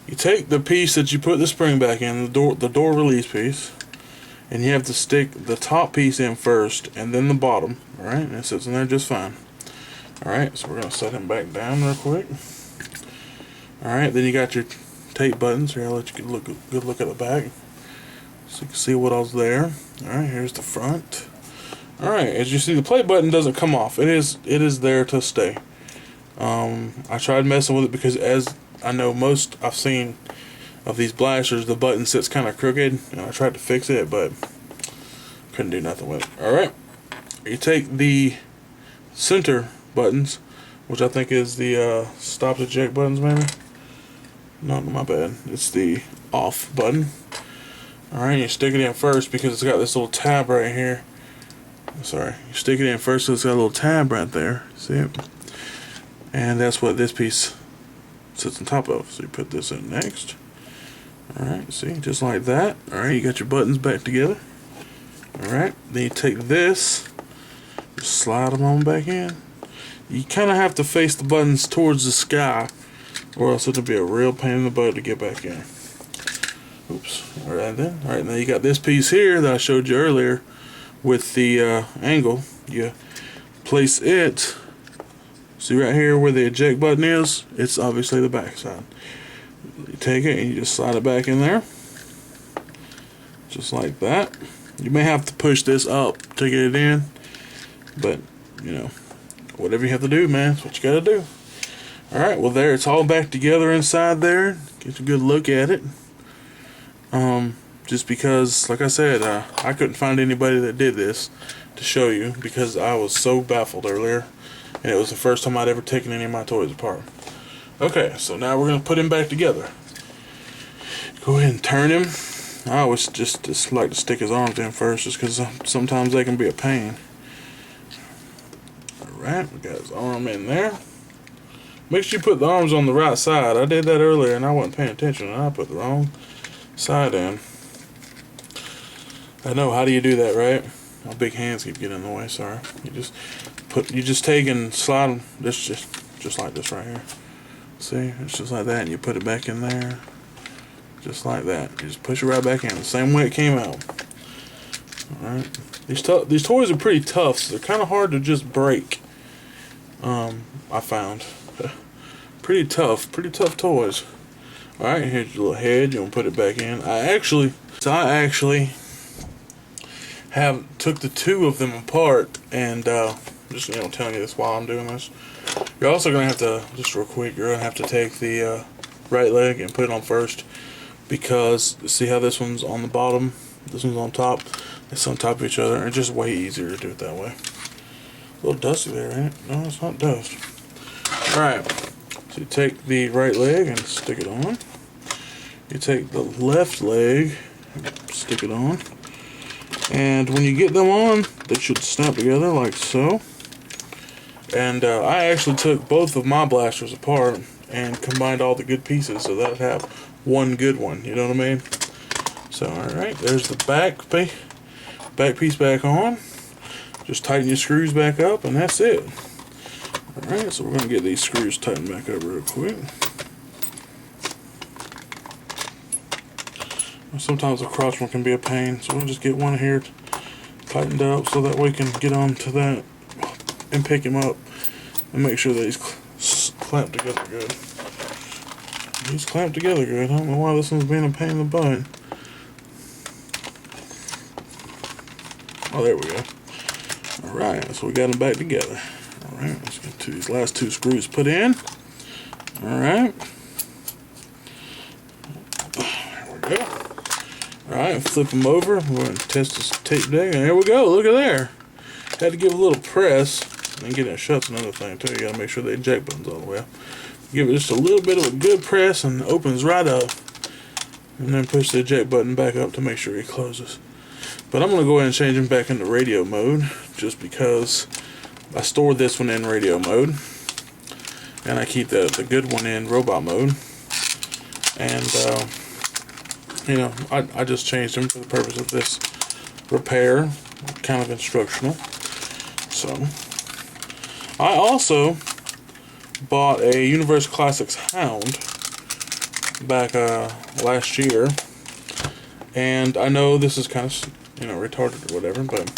You take the piece that you put the spring back in, the door release piece, and you have to stick the top piece in first and then the bottom. Alright, and it sits in there just fine. Alright, so we're going to set him back down real quick. Alright, then you got your tape buttons. Here, I'll let you get a good look at the back so you can see what all's there. Alright, here's the front. Alright, as you see, the play button doesn't come off. It is there to stay. I tried messing with it because, as I know I've seen of these blasters, the button sits kind of crooked, and I tried to fix it, but couldn't do nothing with it. Alright, you take the center buttons, which I think is the stop eject buttons, maybe? No, my bad. It's the off button. Alright, you stick it in first because it's got this little tab right here. Sorry, you stick it in first because it's got a little tab right there. See it? And that's what this piece sits on top of. So you put this in next. Alright, see, just like that. Alright, you got your buttons back together. Alright, then you take this, just slide them on back in. You kind of have to face the buttons towards the sky, or else it'll be a real pain in the butt to get back in. Oops. Alright then. Alright, now you got this piece here that I showed you earlier with the angle. You place it, see right here where the eject button is? It's obviously the back side. You take it and you just slide it back in there. Just like that. You may have to push this up to get it in, but, you know, whatever you have to do, man, that's what you gotta do. Alright, well there, it's all back together inside there. Get a good look at it. Just because, like I said, I couldn't find anybody that did this to show you because I was so baffled earlier, and it was the first time I'd ever taken any of my toys apart. Okay, so now we're going to put him back together. Go ahead and turn him. I always just like to stick his arms in first just because sometimes they can be a pain. Alright, we got his arm in there. Make sure you put the arms on the right side. I did that earlier and I wasn't paying attention and I put the wrong side in. I know, how do you do that, right? My big hands keep getting in the way, sorry. You just take and slide them, this just like this right here. See, it's just like that, and you put it back in there, just like that. You just push it right back in, the same way it came out. Alright, these toys are pretty tough, so they're kind of hard to just break. I found pretty tough toys. Alright, here's your little head. You want to put it back in. I actually took the two of them apart, and just telling you this while I'm doing this. You're also gonna have to, just real quick, you're gonna have to take the right leg and put it on first, because see how this one's on the bottom, this one's on top. It's on top of each other, and it's just way easier to do it that way. A little dusty there, ain't it? No, it's not dust. Alright, so you take the right leg and stick it on. You take the left leg and stick it on. And when you get them on, they should snap together like so. And I actually took both of my blasters apart and combined all the good pieces so that I'd have one good one, you know what I mean? So, alright, there's the back piece back on. Just tighten your screws back up and that's it. Alright, so we're going to get these screws tightened back up real quick. Sometimes the cross one can be a pain, so we'll just get one here tightened up so that we can get on to that and pick him up and make sure that he's clamped together good. He's clamped together good. I don't know why this one's being a pain in the butt. Oh, there we go. Alright, so we got them back together. Alright, let's get to these last two screws put in. Alright. There we go. Alright, flip them over. We're going to test this tape deck. And there we go. Look at there. Had to give a little press. And getting it shut's another thing too. You got to make sure the eject button's all the way up. Give it just a little bit of a good press and it opens right up. And then push the eject button back up to make sure it closes. But I'm going to go ahead and change them back into radio mode. Just because I stored this one in radio mode. And I keep the good one in robot mode. And I just changed them for the purpose of this repair, kind of instructional. So, I also bought a Universe Classics Hound back last year, and I know this is kind of retarded or whatever, but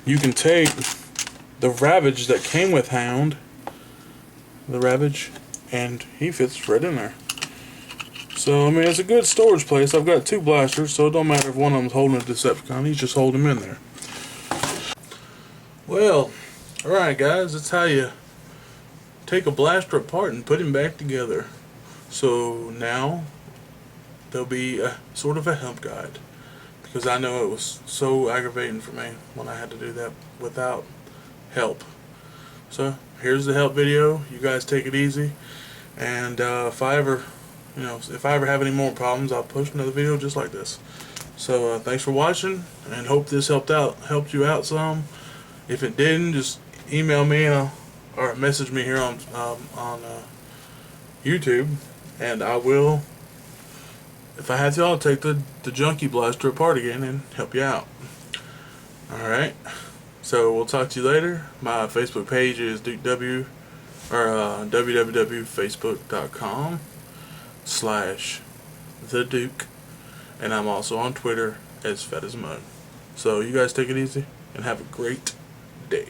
you can take the Ravage that came with Hound, the Ravage, and he fits right in there. So I mean, it's a good storage place. I've got 2 blasters, so it don't matter if one of them's holding a Decepticon. He's just holding him in there. Well, alright guys, that's how you take a blaster apart and put him back together. So now there'll be a sort of a help guide, because I know it was so aggravating for me when I had to do that without help. So here's the help video. You guys take it easy, and if I ever have any more problems, I'll post another video just like this. So thanks for watching, and hope this helped you out some. If it didn't, just email me or message me here on YouTube, and I will, if I have to, I'll take the junkie blaster apart again and help you out. Alright, so we'll talk to you later. My Facebook page is DukeW, or www.facebook.com/TheDuke, and I'm also on Twitter as Fat as Mud. So you guys take it easy and have a great day.